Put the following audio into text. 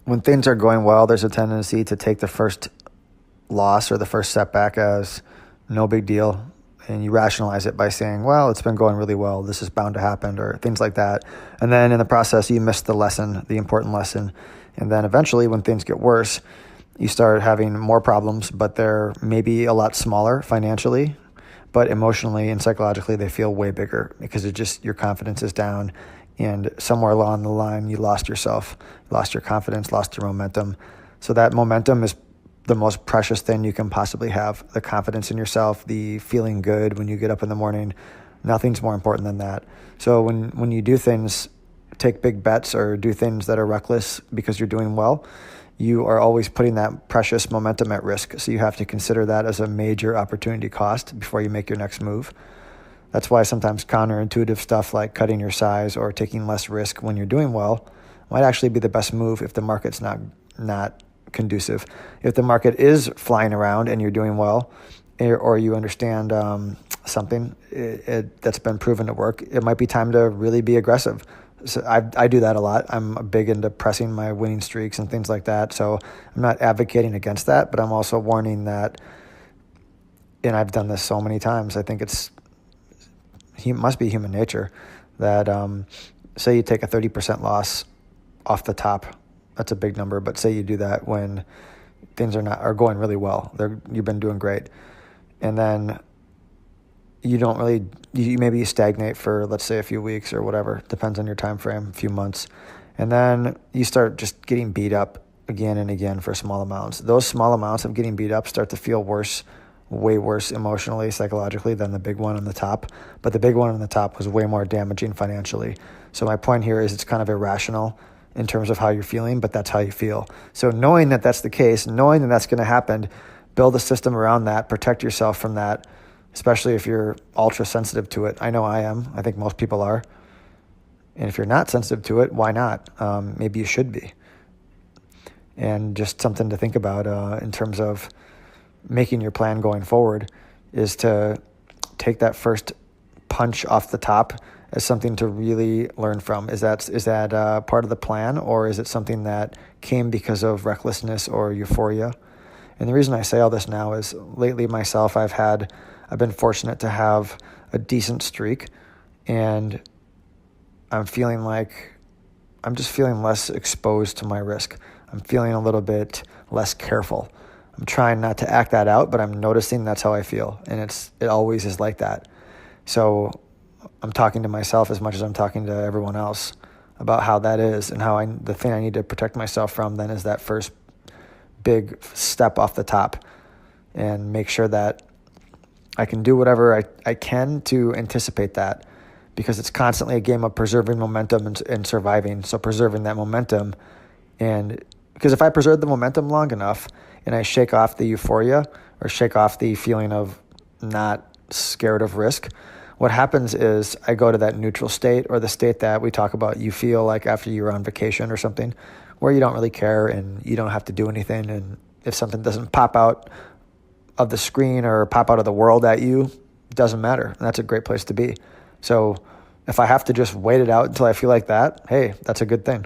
when things are going well, there's a tendency to take the first loss or the first setback as no big deal. And you rationalize it by saying, well, it's been going really well, this is bound to happen, or things like that. And then in the process, you miss the lesson, the important lesson. And then eventually, when things get worse, you start having more problems, but they're maybe a lot smaller financially, but emotionally and psychologically, they feel way bigger because your confidence is down. And somewhere along the line, you lost yourself, lost your confidence, lost your momentum. So that momentum is the most precious thing you can possibly have. The confidence in yourself, the feeling good when you get up in the morning. Nothing's more important than that. So when you do things, take big bets or do things that are reckless because you're doing well, you are always putting that precious momentum at risk. So you have to consider that as a major opportunity cost before you make your next move. That's why sometimes counterintuitive stuff like cutting your size or taking less risk when you're doing well might actually be the best move if the market's not conducive. If the market is flying around and you're doing well, or you understand something that's been proven to work, it might be time to really be aggressive. So I do that a lot. I'm big into pressing my winning streaks and things like that. So I'm not advocating against that, but I'm also warning that, and I've done this so many times, I think it must be human nature, that say you take a 30% loss off the top. That's a big number, but say you do that when things are going really well. You've been doing great. And then maybe you stagnate for, let's say, a few weeks or whatever, depends on your time frame, a few months. And then you start just getting beat up again and again for small amounts. Those small amounts of getting beat up start to feel worse, way worse emotionally, psychologically than the big one on the top. But the big one on the top was way more damaging financially. So my point here is it's kind of irrational in terms of how you're feeling, but that's how you feel. So knowing that that's the case, knowing that that's going to happen, build a system around that, protect yourself from that, especially if you're ultra sensitive to it. I know I am. I think most people are. And if you're not sensitive to it, why not? Maybe you should be. And just something to think about in terms of making your plan going forward is to take that first punch off the top as something to really learn from. Is that part of the plan, or is it something that came because of recklessness or euphoria? And the reason I say all this now is lately myself, I've been fortunate to have a decent streak, and I'm just feeling less exposed to my risk. I'm feeling a little bit less careful. I'm trying not to act that out, but I'm noticing that's how I feel, and it always is like that. So I'm talking to myself as much as I'm talking to everyone else about how that is, and how the thing I need to protect myself from then is that first big step off the top, and make sure that I can do whatever I can to anticipate that, because it's constantly a game of preserving momentum and surviving. So preserving that momentum, and because if I preserve the momentum long enough and I shake off the euphoria or shake off the feeling of not scared of risk, what happens is I go to that neutral state, or the state that we talk about you feel like after you're on vacation or something, where you don't really care and you don't have to do anything. And if something doesn't pop out of the screen or pop out of the world at you, it doesn't matter. And that's a great place to be. So if I have to just wait it out until I feel like that, hey, that's a good thing.